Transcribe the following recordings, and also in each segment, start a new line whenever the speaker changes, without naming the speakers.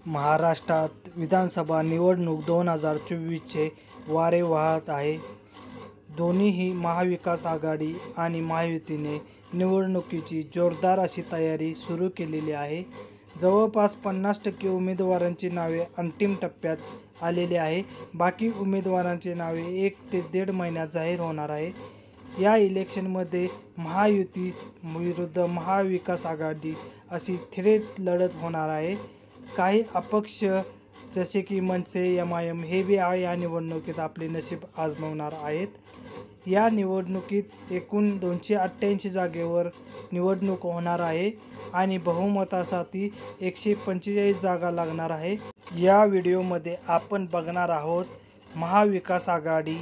महाराष्ट्रात विधानसभा निवडणूक 2024चे वारे वाहत आहे. दोन्हीही महाविकास आघाडी आणि महायुतीने निवडणुकीची जोरदार अशी तयारी सुरू केलेली आहे. जवळपास 50% उमेदवारांची नावे अंतिम टप्प्यात आलेली आहे. बाकी उमेदवारांची नावे 1 ते 1.5 महिन्यात जाहीर होणार आहे. या इलेक्शनमध्ये महायुती विरुद्ध महाविकास आघाडी अशी थेट लढत होणार आहे. काही अपक्ष जसे की मनसे, MIM हे बी या निवडणुकीत आपले नशीब आजमावणार आहेत. या निवडणुकीत एकूण 288 जागेवर निवडणूक होणार आहे आणि बहुमतासाठी 145 जागा लागणार आहे. या व्हिडिओमध्ये आपण बघणार आहोत महाविकास आघाडी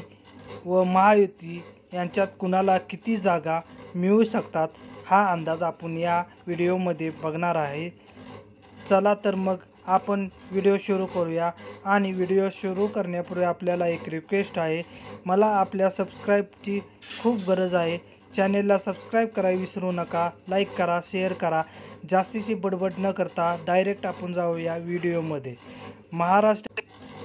व महायुती यांच्यात कुणाला किती जागा मिळू शकतात हा अंदाज आपण या व्हिडिओमध्ये बघणार आहे. चला तर मग आपण व्हिडिओ सुरू करूया. आणि व्हिडिओ सुरू करण्यापूर्वी आपल्याला एक रिक्वेस्ट आहे, मला आपल्या सबस्क्राईबची खूप गरज आहे. चॅनेलला सबस्क्राईब करायला विसरू नका. लाईक करा, शेअर करा. जास्तीची बडबड न करता डायरेक्ट आपण जाऊया व्हिडिओमध्ये.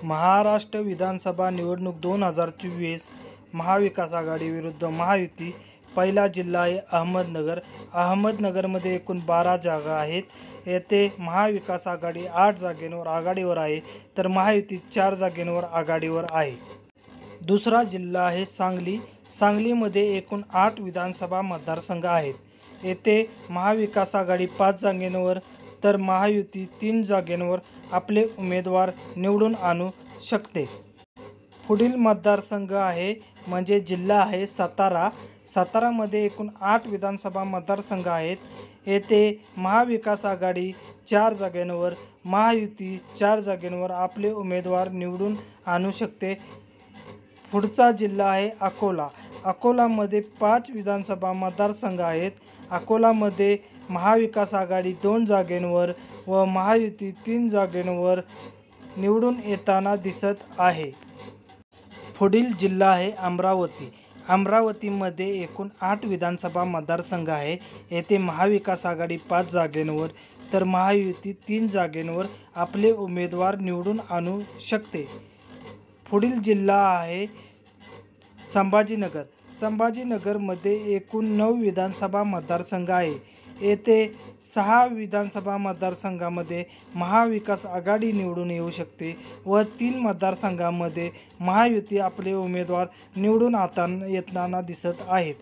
महाराष्ट्र विधानसभा निवडणूक 2024 महाविकास आघाडी विरुद्ध महायुती. पहिला जिल्हा आहे अहमदनगर. अहमदनगरमध्ये एकूण 12 जागा आहेत. येथे महाविकास आघाडी 8 जागेंवर आघाडीवर आहे, तर महायुती 4 जागेंवर आघाडीवर आहे. दुसरा जिल्हा आहे सांगली. सांगलीमध्ये एकूण 8 विधानसभा मतदारसंघ आहेत. येथे महाविकास आघाडी 5 जागेंवर तर महायुती 3 जागेंवर आपले उमेदवार निवडून आणू शकते. पुढील मतदारसंघ आहे म्हणजे जिल्हा आहे सातारा. सातारामध्ये एकूण 8 विधानसभा मतदारसंघ आहेत. येथे महाविकास आघाडी 4 जागेंवर, महायुती 4 जागेंवर आपले उमेदवार निवडून आणू शकते. पुढचा जिल्हा आहे अकोला. अकोलामध्ये 5 विधानसभा मतदारसंघ आहेत. अकोलामध्ये महाविकास आघाडी 2 जागेंवर व महायुती 3 जागेंवर निवडून येताना दिसत आहे. पुढील जिल्हा आहे अमरावती. अमरावतीमध्ये एकूण 8 विधानसभा मतदारसंघ आहे. येथे महाविकास आघाडी 5 जागेंवर तर महायुती 3 जागेंवर आपले उमेदवार निवडून आणू शकते. पुढील जिल्हा आहे संभाजीनगर. संभाजीनगरमध्ये एकूण 9 विधानसभा मतदारसंघ आहे. येथे 6 विधानसभा मतदारसंघामध्ये महाविकास आघाडी निवडून येऊ शकते व 3 मतदारसंघामध्ये महायुती आपले उमेदवार निवडून येताना दिसत आहेत.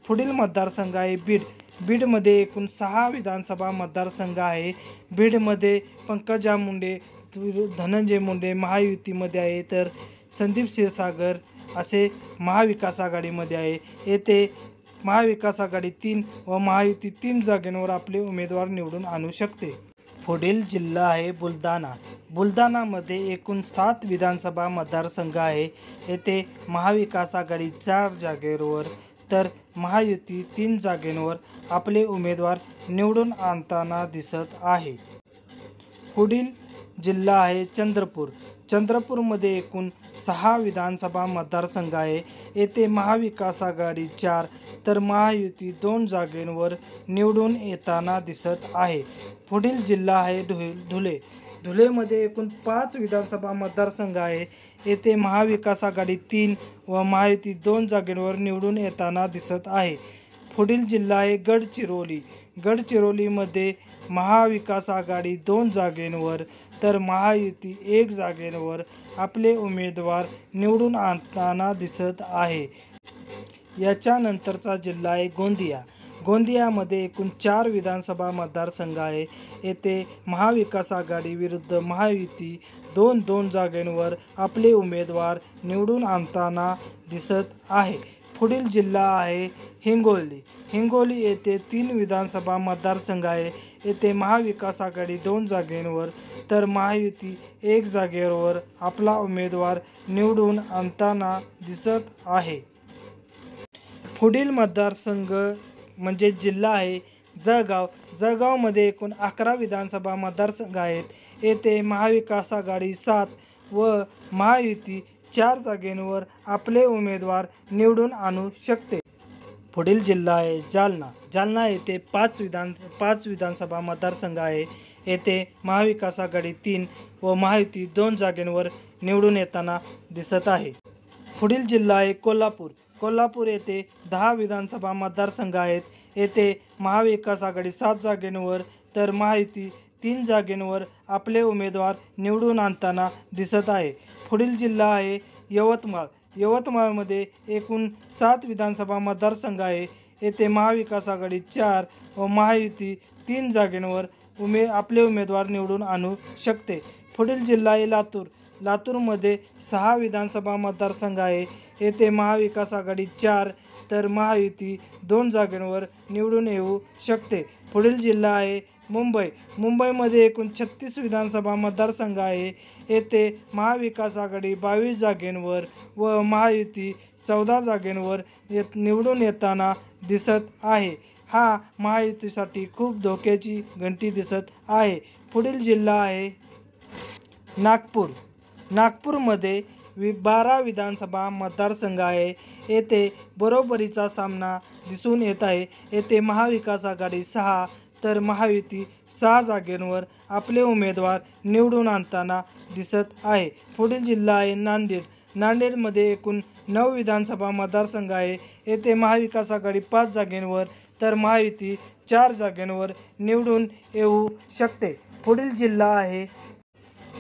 पुढील मतदारसंघ आहे बीड. बीडमध्ये एकूण 6 विधानसभा मतदारसंघ आहे. बीडमध्ये पंकजा मुंडे, धनंजय मुंडे महायुतीमध्ये आहे, तर संदीप क्षीरसागर असे महाविकास आघाडीमध्ये आहे. येथे महाविकास आघाडी 3 व महायुती 3 जागेंवर आपले उमेदवार निवडून आणू शकते. पुढील जिल्हा आहे बुलढाणा. बुलढाणामध्ये एकूण 7 विधानसभा मतदारसंघ आहे. येथे महाविकास आघाडी 4 जागेवर तर महायुती 3 जागेंवर आपले उमेदवार निवडून आणताना दिसत आहे. पुढील जिल्हा आहे चंद्रपूर. चंद्रपूरमध्ये एकूण 6 विधानसभा मतदारसंघ आहे. येथे महाविकास आघाडी 4 तर महायुती 2 जागेंवर निवडून येताना दिसत आहे. पुढील जिल्हा आहे धुळे. धुळेमध्ये एकूण 5 विधानसभा मतदारसंघ आहे. येथे महाविकास आघाडी 3 व महायुती 2 जागेंवर निवडून येताना दिसत आहे. पुढील जिल्हा आहे गडचिरोली. गडचिरोलीमध्ये महाविकास आघाडी 2 जागेंवर तर महायुती 1 जागेवर आपले उमेदवार निवडून आणताना दिसत आहे. याच्यानंतरचा जिल्हा आहे गोंदिया. गोंदियामध्ये एकूण 4 विधानसभा मतदारसंघ आहे. येथे महाविकास आघाडी विरुद्ध महायुती 2 जागेंवर आपले उमेदवार निवडून आणताना दिसत आहे. पुढील जिल्हा आहे हिंगोली. हिंगोली येथे 3 विधानसभा मतदारसंघ आहे. येथे महाविकास आघाडी 2 जागेंवर तर महायुती 1 जागेवर आपला उमेदवार निवडून आणताना दिसत आहे. पुढील मतदारसंघ म्हणजे जिल्हा आहे जळगाव. जळगावमध्ये एकूण 11 विधानसभा मतदारसंघ आहेत. येथे महाविकास आघाडी 7 व महायुती 4 जागेंवर आपले उमेदवार निवडून आणू शकते. पुढील जिल्हा आहे जालना. जालना येथे 5 विधानसभा मतदारसंघ आहे. येथे महाविकास आघाडी 3 व महायुती 2 जागांवर निवडून येताना दिसत आहे. पुढील जिल्हा आहे कोल्हापूर. कोल्हापूर येथे 10 विधानसभा मतदारसंघ आहेत. येथे महाविकास आघाडी 7 जागांवर तर महायुती 3 जागांवर आपले उमेदवार निवडून आणताना दिसत आहे. पुढील जिल्हा आहे यवतमाळ. यवतमाळमध्ये एकूण 7 विधानसभा मतदारसंघ आहे. येथे महाविकास आघाडी 4 व महायुती 3 जागांवर आपले उमेदवार निवडून आणू शकते. पुढील जिल्हा आहे लातूर. लातूरमध्ये 6 विधानसभा मतदारसंघ आहे. येथे महाविकास आघाडी 4 तर महायुती 2 जागांवर निवडून येऊ शकते. पुढील जिल्हा आहे मुंबई. मुंबईमध्ये एकूण 36 विधानसभा मतदारसंघ आहे. येथे महाविकास आघाडी 22 जागांवर व महायुती 14 जागांवर निवडून येताना दिसत आहे. हा महायुतीसाठी खूप धोक्याची घंटी दिसत आहे. पुढील जिल्हा आहे नागपूर. नागपूरमध्ये 12 विधानसभा मतदारसंघ आहे. येथे बरोबरीचा सामना दिसून येत आहे. येथे महाविकास आघाडी 6 तर महायुती 6 जागांवर आपले उमेदवार निवडून आणताना दिसत आहे. पुढील जिल्हा आहे नांदेड. नांदेडमध्ये एकूण 9 विधानसभा मतदारसंघ आहे. येथे महाविकास आघाडी 5 जागांवर तर महायुती 4 जागांवर निवडून येऊ शकते. पुढील जिल्हा आहे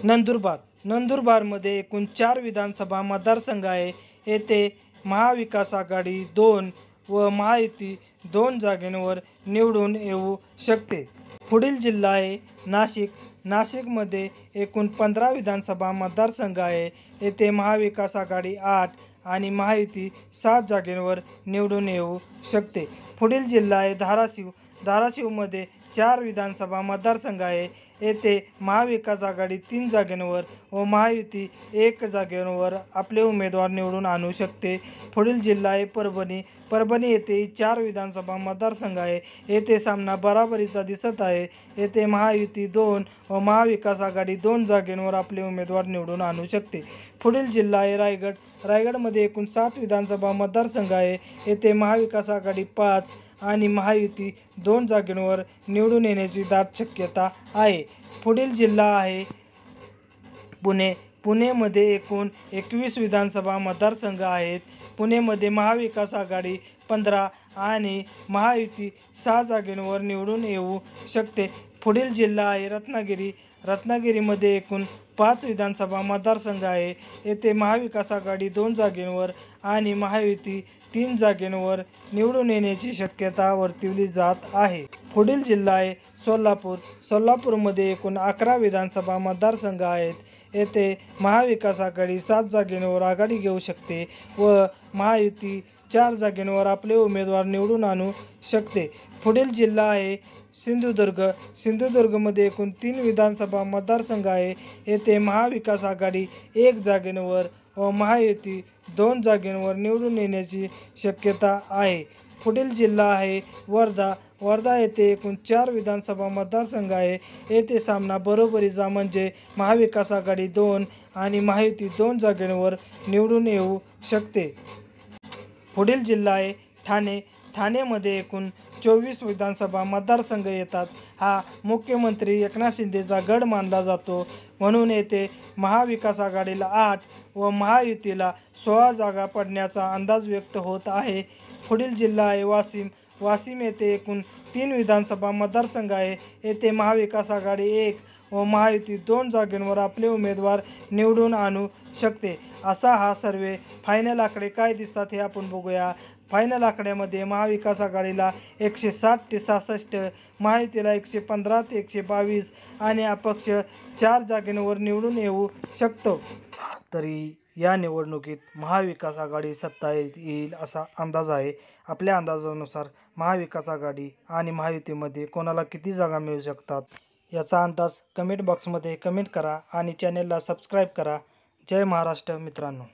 नंदुरबार. नंदुरबारमध्ये एकूण 4 विधानसभा मतदारसंघ आहे. येथे महाविकास आघाडी 2 व महायुती 2 जागांवर निवडून येऊ शकते. पुढील जिल्हा आहे नाशिक. नाशिकमध्ये एकूण 15 विधानसभा मतदारसंघ आहे. येथे महाविकास आघाडी 8 आणि महायुती 7 जागांवर निवडून येऊ शकते. पुढील जिल्हा आहे धाराशिव. धाराशिवमध्ये 4 विधानसभा मतदारसंघ आहे. येथे महाविकास आघाडी 3 जागांवर व महायुती 1 जागेवर आपले उमेदवार निवडून आणू शकते. पुढील जिल्हा आहे परभणी. परभणी येथे 4 विधानसभा मतदारसंघ आहे. येथे सामना बराबरीचा दिसत आहे. येथे महायुती 2 व महाविकास आघाडी 2 जागांवर आपले उमेदवार निवडून आणू शकते. पुढील जिल्हा आहे रायगड. रायगडमध्ये एकूण 7 विधानसभा मतदारसंघ आहे. येथे महाविकास आघाडी 5 आणि महायुती 2 जागांवर निवडून येण्याची दाट शक्यता आहे. पुढील जिल्हा आहे पुणे. पुणेमध्ये एकूण 21 विधानसभा मतदारसंघ आहेत. पुणेमध्ये महाविकास आघाडी 15 आणि महायुती 6 जागांवर निवडून येऊ शकते. पुढील जिल्हा आहे रत्नागिरी. रत्नागिरीमध्ये एकूण 5 विधानसभा मतदारसंघ आहे. येथे महाविकास आघाडी 2 जागांवर आणि महायुती 3 जागांवर निवडून येण्याची शक्यता वर्तवली जात आहे. पुढील जिल्हा आहे सोलापूर. सोलापूरमध्ये एकूण 11 विधानसभा मतदारसंघ आहेत. येथे महाविकास आघाडी 7 जागांवर आघाडी घेऊ शकते व महायुती 4 जागांवर आपले उमेदवार निवडून आणू शकते. पुढील जिल्हा आहे सिंधुदुर्ग. सिंधुदुर्गमध्ये एकूण 3 विधानसभा मतदारसंघ आहे. येथे महाविकास आघाडी 1 जागेवर व महायुती 2 जागांवर निवडून येण्याची शक्यता आहे. पुढील जिल्हा आहे वर्धा. वर्धा येथे एकूण 4 विधानसभा मतदारसंघ आहे. येथे सामना बरोबरीचा म्हणजे महाविकास आघाडी 2 आणि महायुती 2 जागांवर निवडून येऊ शकते. पुढील जिल्हा आहे ठाणे. ठाणेमध्ये एकूण 24 विधानसभा मतदारसंघ येतात. हा मुख्यमंत्री एकनाथ शिंदेचा गड मानला जातो. म्हणून येथे महाविकास आघाडीला 8 व महायुतीला 16 जागा पडण्याचा अंदाज व्यक्त होत आहे. पुढील जिल्हा आहे वाशिम. वाशिम येथे एकूण 3 विधानसभा मतदारसंघ आहे. येथे महाविकास आघाडी 1 व महायुती 2 जागांवर आपले उमेदवार निवडून आणू शकते. असा हा सर्वे. फायनल आकडे काय दिसतात हे आपण बघूया. फायनल आकड्यामध्ये महाविकास आघाडीला 160 ते 66, महायुतीला 115 ते 122 आणि अपक्ष 4 जागांवर निवडून येऊ शकतो. तरी या निवडणुकीत महाविकास आघाडी सत्ता येईल असा अंदाज आहे. आपल्या अंदाजानुसार महाविकास आघाडी आणि महायुतीमध्ये कोणाला किती जागा मिळू शकतात याचा अंदाज कमेंट बॉक्समध्ये कमेंट करा आणि चॅनेलला सबस्क्राईब करा. जय महाराष्ट्र मित्रांनो.